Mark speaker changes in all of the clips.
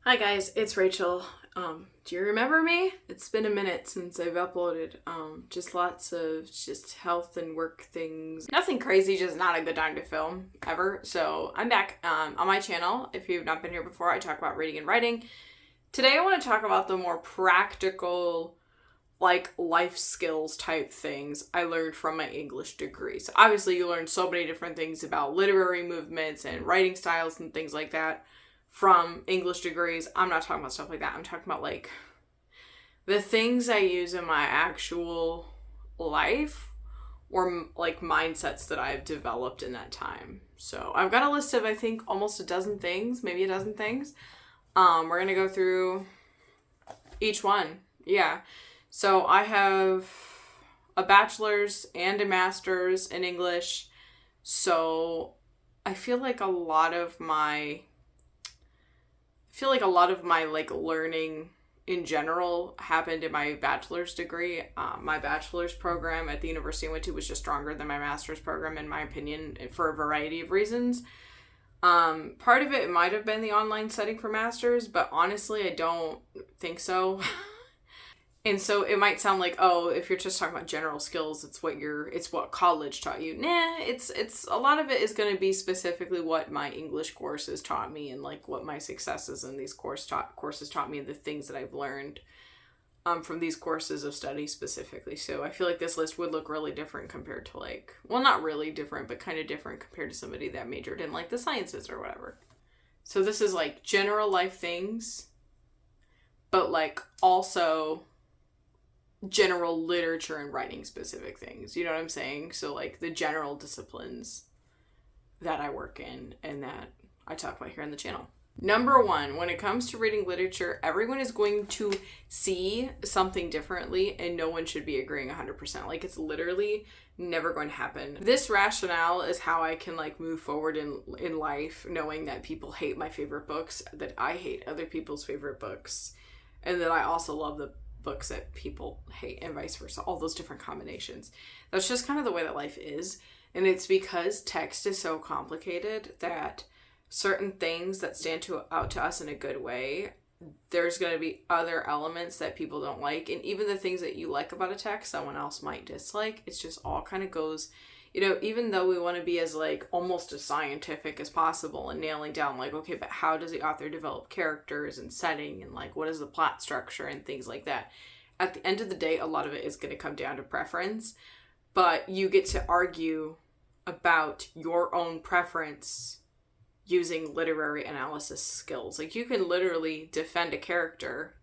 Speaker 1: Hi guys, it's Rachel. Do you remember me? It's been a minute since I've uploaded. Just lots of just health and work things. Nothing crazy, just not a good time to film ever. So I'm back on my channel. If you've not been here before, I talk about reading and writing. Today I want to talk about the more practical, like life skills type things I learned from my English degree. So obviously you learn so many different things about literary movements and writing styles and things like that from English degrees. I'm not talking about stuff like that. I'm talking about like the things I use in my actual life or like mindsets that I've developed in that time. So I've got a list of, I think, almost a dozen things, maybe a dozen things. We're going to go through each one. Yeah. So I have a bachelor's and a master's in English. So I feel like a lot of my like learning in general happened in my bachelor's degree. My bachelor's program at the university I went to was just stronger than my master's program, in my opinion, for a variety of reasons. Part of it might have been the online setting for masters, but honestly, I don't think so. And so it might sound like, oh, if you're just talking about general skills, it's what college taught you. Nah, it's a lot of it is going to be specifically what my English courses taught me and like what my successes in these courses taught me and the things that I've learned from these courses of study specifically. So I feel like this list would look really different compared to like, well, not really different, but kind of different compared to somebody that majored in like the sciences or whatever. So this is like general life things, but like also general literature and writing specific things. You know what I'm saying? So like the general disciplines that I work in and that I talk about here on the channel. Number one, when it comes to reading literature, everyone is going to see something differently and no one should be agreeing 100%. Like it's literally never going to happen. This rationale is how I can like move forward in life, knowing that people hate my favorite books, that I hate other people's favorite books, and that I also love the books that people hate and vice versa, all those different combinations. That's just kind of the way that life is. And it's because text is so complicated that certain things that stand out to us in a good way, there's going to be other elements that people don't like. And even the things that you like about a text, someone else might dislike. It's just all kind of goes, you know, even though we want to be as like almost as scientific as possible and nailing down like, okay, but how does the author develop characters and setting and like what is the plot structure and things like that. At the end of the day, a lot of it is going to come down to preference, but you get to argue about your own preference using literary analysis skills. Like you can literally defend a character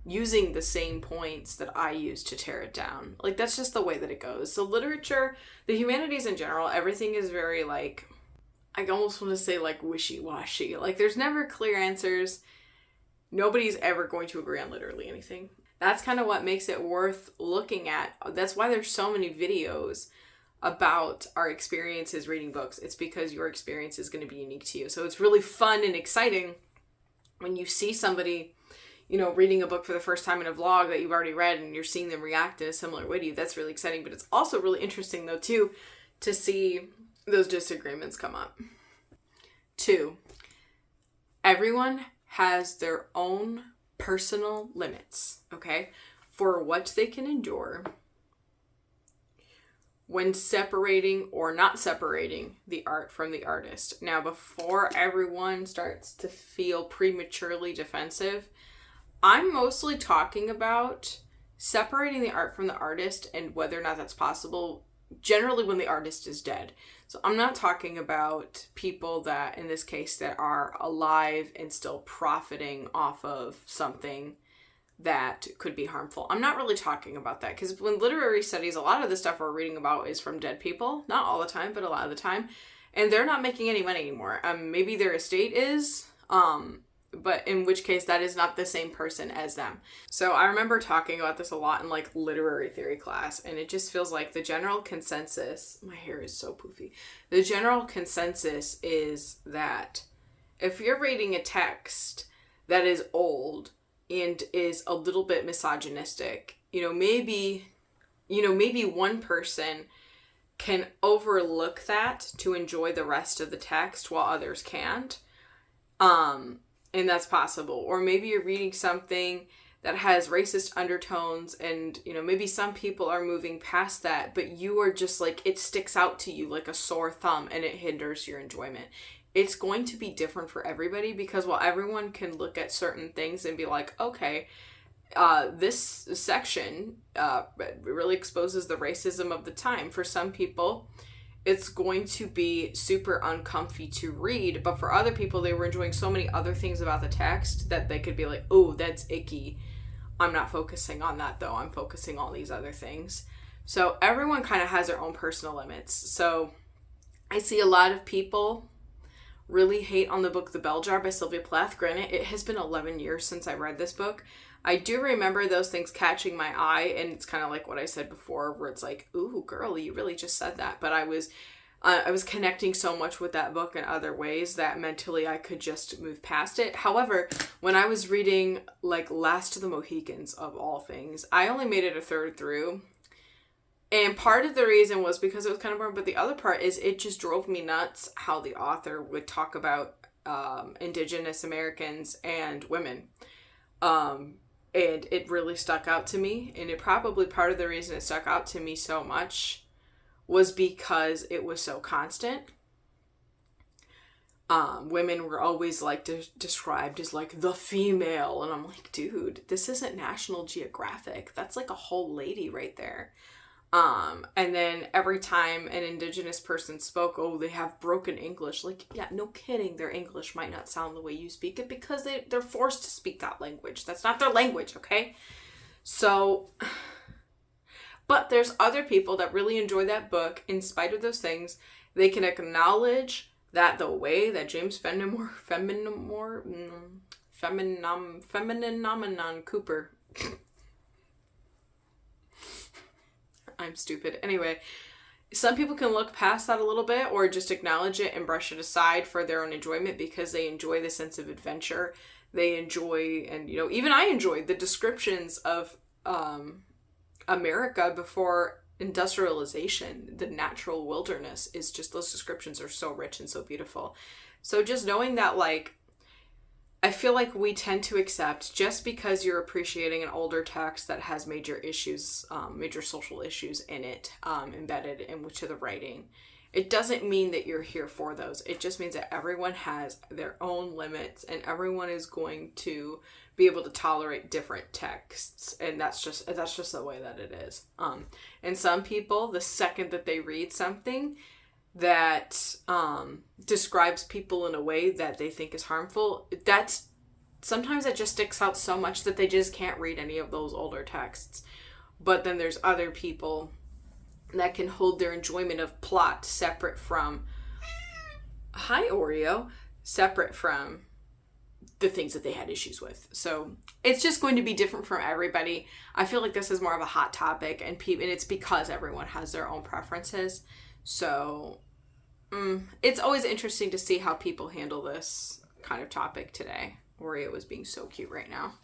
Speaker 1: using the same points that I use to tear it down. Like that's just the way that it goes. So literature, the humanities in general, everything is very like, I almost want to say like wishy-washy. Like there's never clear answers. Nobody's ever going to agree on literally anything. That's kind of what makes it worth looking at. That's why there's so many videos about our experiences reading books. It's because your experience is going to be unique to you. So it's really fun and exciting when you see somebody, you know, reading a book for the first time in a vlog that you've already read and you're seeing them react in a similar way to you. That's really exciting. But it's also really interesting though too to see those disagreements come up. 2, everyone has their own personal limits, okay, for what they can endure when separating or not separating the art from the artist. Now, before everyone starts to feel prematurely defensive, I'm mostly talking about separating the art from the artist and whether or not that's possible, generally when the artist is dead. So I'm not talking about people that, in this case, that are alive and still profiting off of something that could be harmful. I'm not really talking about that because when literary studies, a lot of the stuff we're reading about is from dead people. Not all the time, but a lot of the time. And they're not making any money anymore. Maybe their estate is, but in which case that is not the same person as them. So I remember talking about this a lot in like literary theory class, and it just feels like the general consensus, my hair is so poofy. The general consensus is that if you're reading a text that is old and is a little bit misogynistic, maybe one person can overlook that to enjoy the rest of the text while others can't. and that's possible. Or maybe you're reading something that has racist undertones, and maybe some people are moving past that, but you are just like, it sticks out to you like a sore thumb and it hinders your enjoyment. It's going to be different for everybody, because while everyone can look at certain things and be like, okay, this section really exposes the racism of the time. For some people, it's going to be super uncomfy to read, but for other people, they were enjoying so many other things about the text that they could be like, oh, that's icky. I'm not focusing on that though. I'm focusing on these other things. So everyone kind of has their own personal limits. So I see a lot of people really hate on the book The Bell Jar by Sylvia Plath. Granted, it has been 11 years since I read this book. I do remember those things catching my eye, and it's kind of like what I said before, where it's like, ooh, girl, you really just said that. But I was connecting so much with that book in other ways that mentally I could just move past it. However, when I was reading like Last of the Mohicans, of all things, I only made it a third through. And part of the reason was because it was kind of boring, but the other part is it just drove me nuts how the author would talk about Indigenous Americans and women. And it really stuck out to me. And it probably, part of the reason it stuck out to me so much was because it was so constant. Women were always like described as like the female. And I'm like, dude, this isn't National Geographic. That's like a whole lady right there. And then every time an Indigenous person spoke, oh, they have broken English. Like, yeah, no kidding. Their English might not sound the way you speak it because they're forced to speak that language. That's not their language, okay? So, but there's other people that really enjoy that book. In spite of those things, they can acknowledge that the way that James Fenimore Cooper I'm stupid. Anyway, some people can look past that a little bit or just acknowledge it and brush it aside for their own enjoyment because they enjoy the sense of adventure. They enjoy, and even I enjoyed the descriptions of America before industrialization. The natural wilderness is just, those descriptions are so rich and so beautiful. So just knowing that, like, I feel like we tend to accept just because you're appreciating an older text that has major issues, major social issues in it, embedded into the writing. It doesn't mean that you're here for those. It just means that everyone has their own limits and everyone is going to be able to tolerate different texts. And that's just the way that it is. And some people, the second that they read something that describes people in a way that they think is harmful, sometimes it just sticks out so much that they just can't read any of those older texts. But then there's other people that can hold their enjoyment of plot separate from separate from the things that they had issues with. So it's just going to be different from everybody. I feel like this is more of a hot topic, and it's because everyone has their own preferences. So it's always interesting to see how people handle this kind of topic today. Oreo is being so cute right now.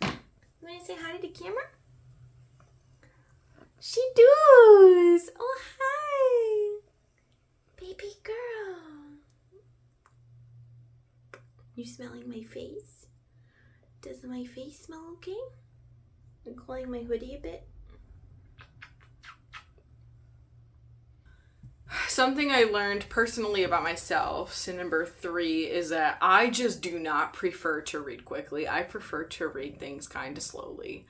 Speaker 1: You want to say hi to the camera? She does. Oh, hi. Baby girl. You smelling my face? Does my face smell okay? I'm calling my hoodie a bit. Something I learned personally about myself, sin number 3, is that I just do not prefer to read quickly. I prefer to read things kind of slowly.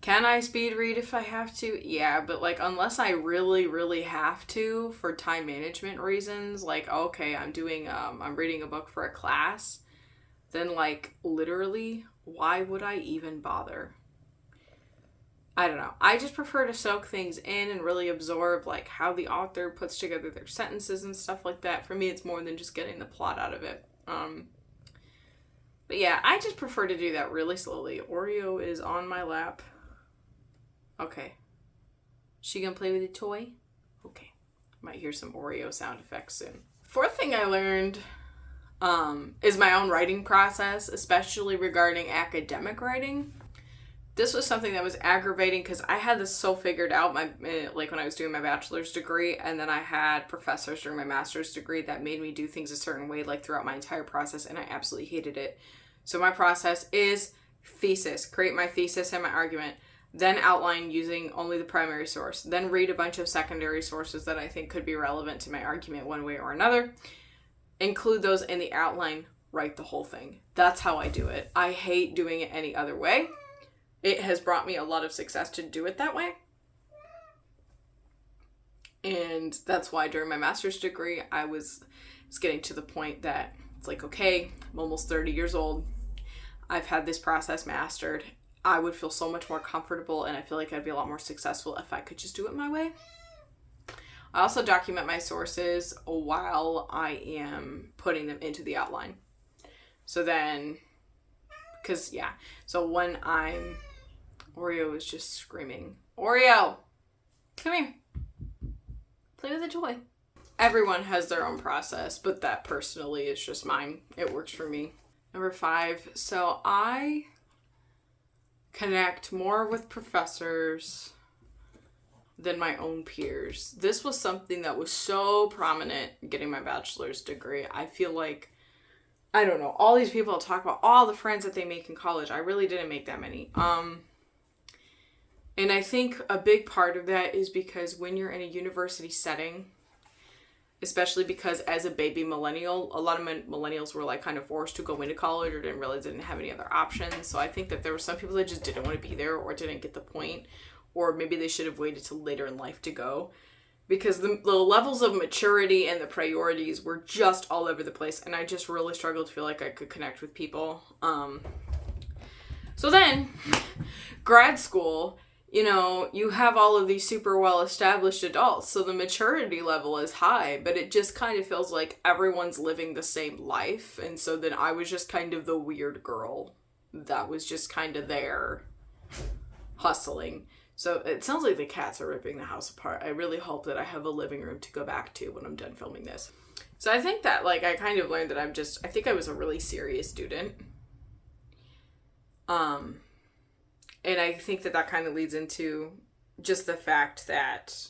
Speaker 1: Can I speed read if I have to? Yeah, but like unless I really, really have to for time management reasons, like okay, I'm reading a book for a class, then like literally, why would I even bother? I don't know. I just prefer to soak things in and really absorb like how the author puts together their sentences and stuff like that. For me, it's more than just getting the plot out of it. But yeah, I just prefer to do that really slowly. Oreo is on my lap. Okay. She gonna play with the toy? Okay. Might hear some Oreo sound effects soon. Fourth thing I learned is my own writing process, especially regarding academic writing. this was something that was aggravating because I had this so figured out like when I was doing my bachelor's degree, and then I had professors during my master's degree that made me do things a certain way like throughout my entire process, and I absolutely hated it. So my process is thesis, create my thesis and my argument, then outline using only the primary source, then read a bunch of secondary sources that I think could be relevant to my argument one way or another, include those in the outline, write the whole thing. That's how I do it. I hate doing it any other way. It has brought me a lot of success to do it that way. And that's why during my master's degree, I was getting to the point that it's like, okay, I'm almost 30 years old. I've had this process mastered. I would feel so much more comfortable, and I feel like I'd be a lot more successful if I could just do it my way. I also document my sources while I am putting them into the outline. So then, so when Oreo is just screaming, Oreo, come here, play with the toy. Everyone has their own process, but that personally is just mine. It works for me. Number 5, so I connect more with professors than my own peers. This was something that was so prominent getting my bachelor's degree. I feel like, I don't know, all these people talk about all the friends that they make in college. I really didn't make that many. And I think a big part of that is because when you're in a university setting, especially because as a baby millennial, a lot of millennials were like kind of forced to go into college or didn't realize they didn't have any other options. So I think that there were some people that just didn't want to be there or didn't get the point, or maybe they should have waited till later in life to go, because the levels of maturity and the priorities were just all over the place. And I just really struggled to feel like I could connect with people. So then grad school, you have all of these super well-established adults, so the maturity level is high, but it just kind of feels like everyone's living the same life, and so then I was just kind of the weird girl that was just kind of there, hustling. So it sounds like the cats are ripping the house apart. I really hope that I have a living room to go back to when I'm done filming this. So I think that, I kind of learned that I think I was a really serious student. And I think that kind of leads into just the fact that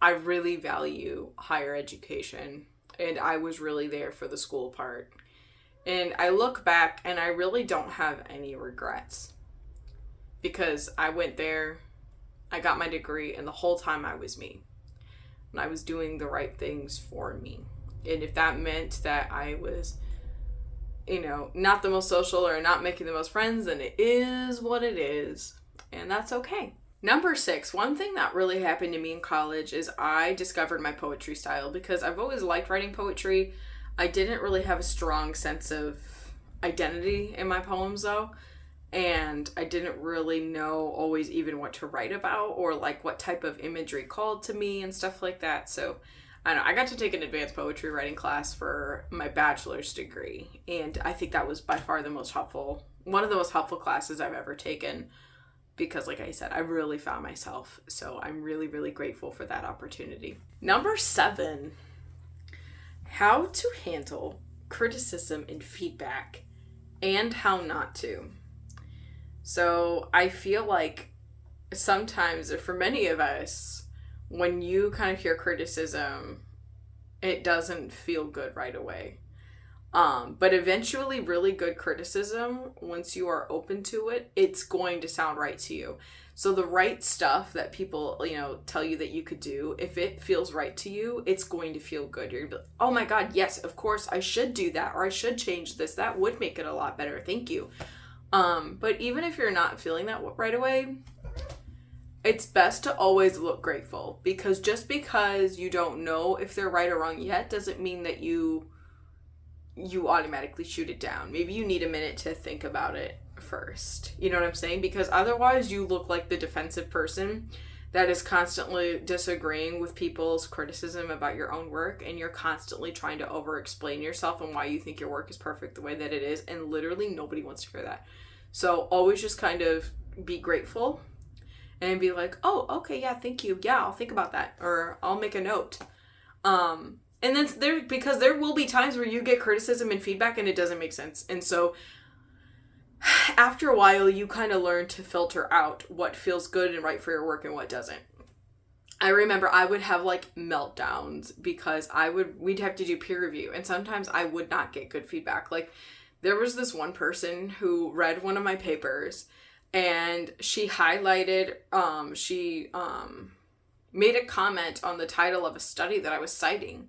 Speaker 1: I really value higher education, and I was really there for the school part. And I look back and I really don't have any regrets, because I went there, I got my degree, and the whole time I was me. And I was doing the right things for me. And if that meant that I was not the most social or not making the most friends, then it is what it is. And that's okay. Number 6, one thing that really happened to me in college is I discovered my poetry style, because I've always liked writing poetry. I didn't really have a strong sense of identity in my poems though. And I didn't really know always even what to write about, or what type of imagery called to me and stuff like that. So I got to take an advanced poetry writing class for my bachelor's degree, and I think that was by far one of the most helpful classes I've ever taken, because like I said, I really found myself. So I'm really, really grateful for that opportunity. Number 7, how to handle criticism and feedback and how not to. So I feel like sometimes, or for many of us, when you kind of hear criticism, it doesn't feel good right away. But eventually really good criticism, once you are open to it, it's going to sound right to you. So the right stuff that people, tell you that you could do, if it feels right to you, it's going to feel good. You're going to be like, oh my God, yes, of course, I should do that, or I should change this. That would make it a lot better. Thank you. But even if you're not feeling that right away, it's best to always look grateful, because just because you don't know if they're right or wrong yet doesn't mean that you automatically shoot it down. Maybe you need a minute to think about it first. You know what I'm saying? Because otherwise you look like the defensive person that is constantly disagreeing with people's criticism about your own work, and you're constantly trying to over-explain yourself and why you think your work is perfect the way that it is, and literally nobody wants to hear that. So always just kind of be grateful and be like, oh, okay, yeah, thank you. Yeah, I'll think about that, or I'll make a note. And then because there will be times where you get criticism and feedback and it doesn't make sense. And so after a while, you kind of learn to filter out what feels good and right for your work and what doesn't. I remember I would have like meltdowns because we'd have to do peer review, and sometimes I would not get good feedback. Like, there was this one person who read one of my papers, and she highlighted, she made a comment on the title of a study that I was citing.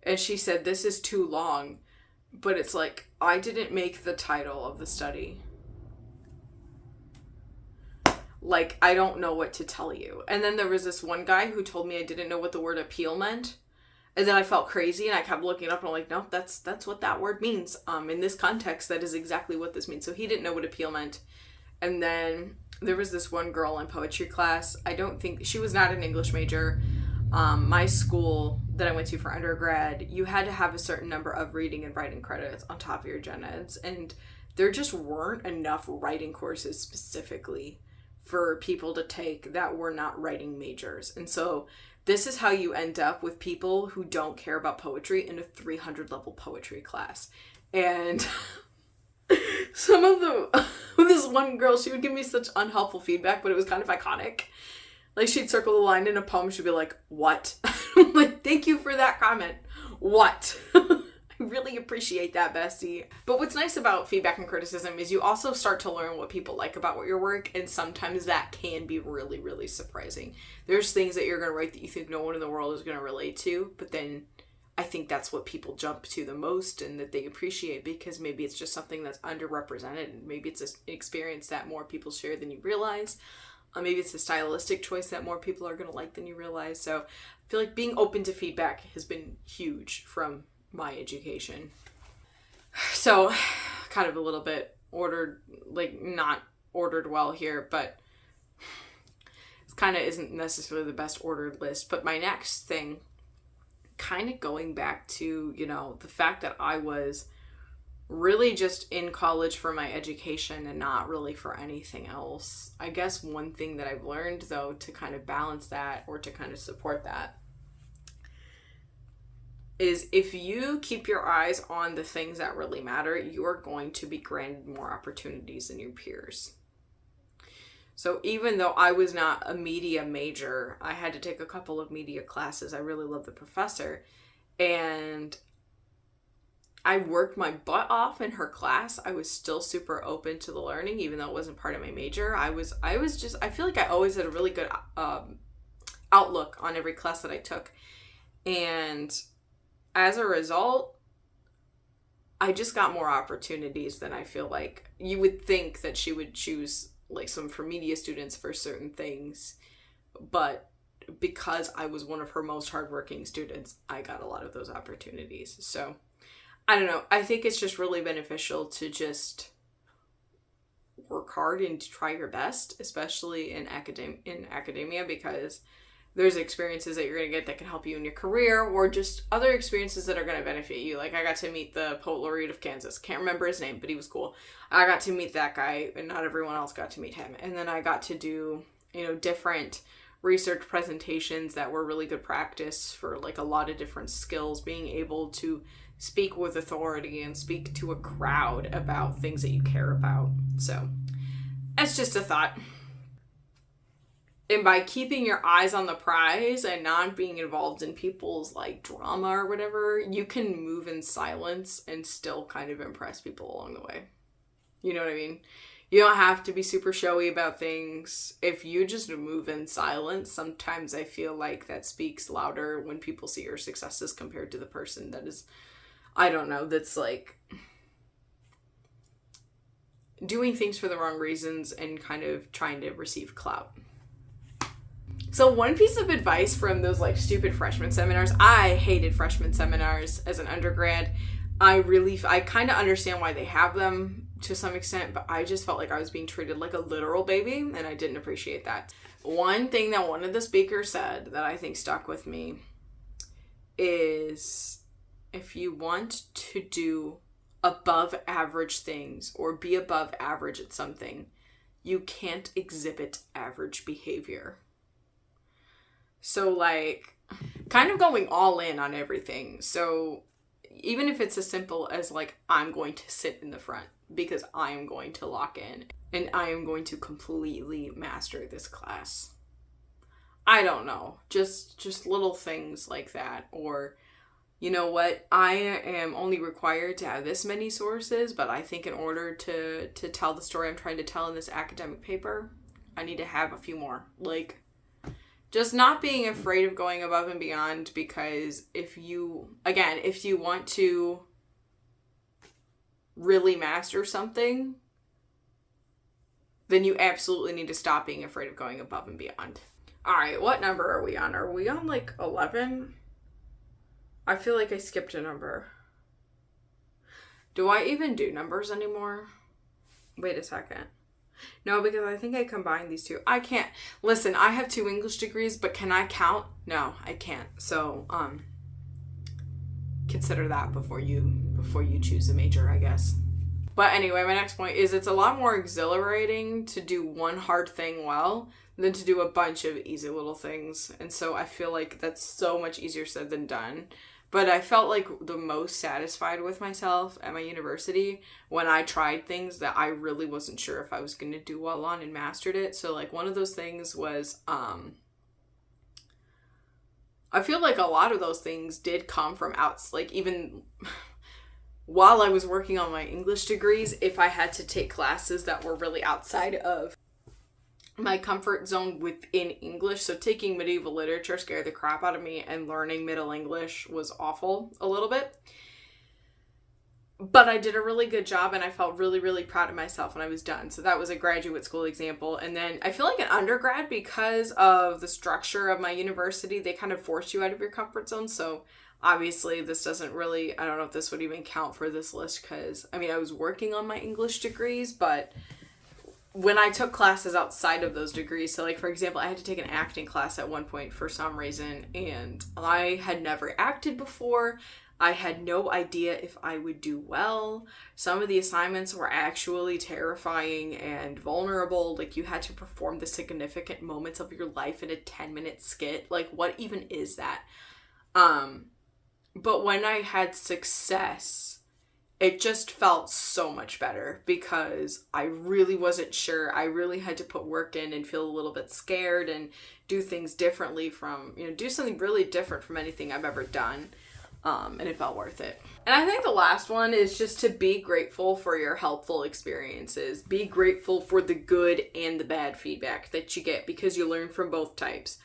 Speaker 1: And she said, "This is too long." But it's like, I didn't make the title of the study. Like, I don't know what to tell you. And then there was this one guy who told me I didn't know what the word appeal meant. And then I felt crazy, and I kept looking it up, and I'm like, no, that's what that word means. In this context, that is exactly what this means. So he didn't know what appeal meant. And then there was this one girl in poetry class. I don't think, she was not an English major. My school that I went to for undergrad, you had to have a certain number of reading and writing credits on top of your gen eds, and there just weren't enough writing courses specifically for people to take that were not writing majors. And so this is how you end up with people who don't care about poetry in a 300 level poetry class. And some of the, this one girl, she would give me such unhelpful feedback, but it was kind of iconic. Like, she'd circle a line in a poem, she'd be like, "What?" I'm like, "Thank you for that comment. What?" I really appreciate that, bestie. But what's nice about feedback and criticism is you also start to learn what people like about your work, and sometimes that can be really, really surprising. There's things that you're going to write that you think no one in the world is going to relate to, but then I think that's what people jump to the most and that they appreciate, because maybe it's just something that's underrepresented, and maybe it's an experience that more people share than you realize. Maybe it's a stylistic choice that more people are going to like than you realize. So I feel like being open to feedback has been huge from my education. So kind of a little bit ordered, like not ordered well here, but it kind of isn't necessarily the best ordered list. But my next thing, kind of going back to, you know, the fact that I was really just in college for my education and not really for anything else. I guess one thing that I've learned, though, to kind of balance that or to kind of support that is if you keep your eyes on the things that really matter, you are going to be granted more opportunities than your peers. So even though I was not a media major, I had to take a couple of media classes. I really love the professor, and I worked my butt off in her class. I was still super open to the learning, even though it wasn't part of my major. I feel like I always had a really good outlook on every class that I took. And as a result, I just got more opportunities than I feel like you would think that she would choose, like some for media students for certain things. But because I was one of her most hardworking students, I got a lot of those opportunities. So I don't know. I think it's just really beneficial to just work hard and to try your best, especially in academia, because there's experiences that you're going to get that can help you in your career, or just other experiences that are going to benefit you. Like, I got to meet the Poet Laureate of Kansas. Can't remember his name, but he was cool. I got to meet that guy, and not everyone else got to meet him. And then I got to do, you know, different research presentations that were really good practice for like a lot of different skills, being able to speak with authority and speak to a crowd about things that you care about. So that's just a thought. And by keeping your eyes on the prize and not being involved in people's like drama or whatever, you can move in silence and still kind of impress people along the way. You know what I mean? You don't have to be super showy about things. If you just move in silence, sometimes I feel like that speaks louder when people see your successes compared to the person that is, I don't know, that's like doing things for the wrong reasons and kind of trying to receive clout. So one piece of advice from those like stupid freshman seminars, I hated freshman seminars as an undergrad. I kind of understand why they have them to some extent, but I just felt like I was being treated like a literal baby, and I didn't appreciate that. One thing that one of the speakers said that I think stuck with me is, if you want to do above average things or be above average at something, you can't exhibit average behavior. So like kind of going all in on everything. So even if it's as simple as like, I'm going to sit in the front because I am going to lock in and I am going to completely master this class. I don't know, just little things like that. Or, you know what, I am only required to have this many sources, but I think in order to tell the story I'm trying to tell in this academic paper, I need to have a few more. Like, just not being afraid of going above and beyond, because if you want to really master something, then you absolutely need to stop being afraid of going above and beyond. All right, what number are we on? Are we on like 11? I feel like I skipped a number. Do I even do numbers anymore? Wait a second. No, because I think I combined these two. I can't. Listen, I have 2 English degrees, but can I count? No, I can't. So, consider that before you choose a major, I guess. But anyway, my next point is it's a lot more exhilarating to do one hard thing well than to do a bunch of easy little things. And so I feel like that's so much easier said than done. But I felt like the most satisfied with myself at my university when I tried things that I really wasn't sure if I was going to do well on and mastered it. So like one of those things was, I feel like a lot of those things did come from like even while I was working on my English degrees, if I had to take classes that were really outside of my comfort zone within English. So taking medieval literature scared the crap out of me, and learning Middle English was awful a little bit. But I did a really good job, and I felt really, really proud of myself when I was done. So that was a graduate school example. And then I feel like an undergrad, because of the structure of my university, they kind of force you out of your comfort zone. So obviously this doesn't really, I don't know if this would even count for this list, because I mean, I was working on my English degrees, but when I took classes outside of those degrees, so like for example, I had to take an acting class at one point for some reason, and I had never acted before. I had no idea if I would do well. Some of the assignments were actually terrifying and vulnerable. Like, you had to perform the significant moments of your life in a 10-minute skit. Like, what even is that? But when I had success, it just felt so much better, because I really wasn't sure. I really had to put work in and feel a little bit scared and do things differently from, do something really different from anything I've ever done. And it felt worth it. And I think the last one is just to be grateful for your helpful experiences. Be grateful for the good and the bad feedback that you get, because you learn from both types.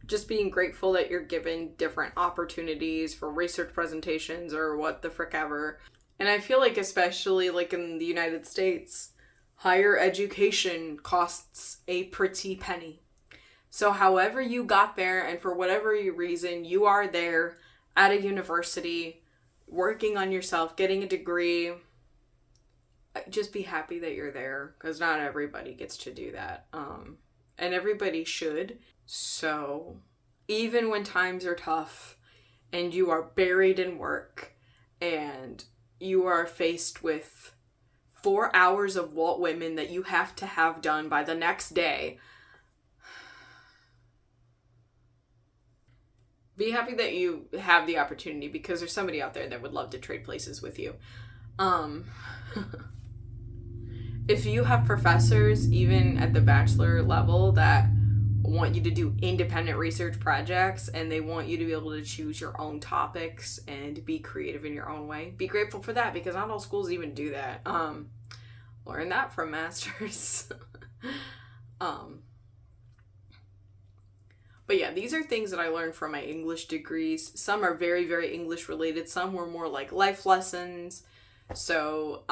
Speaker 1: Just being grateful that you're given different opportunities for research presentations or what the frick ever. And I feel like, especially like in the United States, higher education costs a pretty penny. So however you got there, and for whatever reason you are there at a university, working on yourself, getting a degree, just be happy that you're there, because not everybody gets to do that. And everybody should. So even when times are tough and you are buried in work and you are faced with 4 hours of Walt Whitman that you have to have done by the next day, be happy that you have the opportunity, because there's somebody out there that would love to trade places with you. If you have professors, even at the bachelor level, that want you to do independent research projects, and they want you to be able to choose your own topics and be creative in your own way, be grateful for that, because not all schools even do that. Learn that from masters. But yeah, these are things that I learned from my English degrees. Some are very, very English related. Some were more like life lessons. So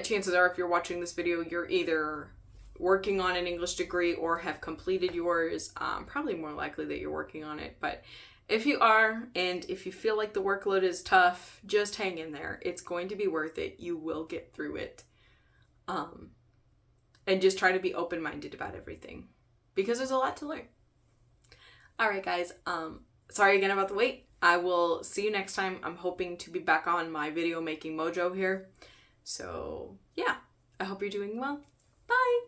Speaker 1: chances are, if you're watching this video, you're either working on an English degree or have completed yours. Probably more likely that you're working on it. But if you are, and if you feel like the workload is tough, just hang in there. It's going to be worth it. You will get through it. And just try to be open-minded about everything, because there's a lot to learn. All right, guys. Sorry again about the wait. I will see you next time. I'm hoping to be back on my video making mojo here. So yeah, I hope you're doing well. Bye.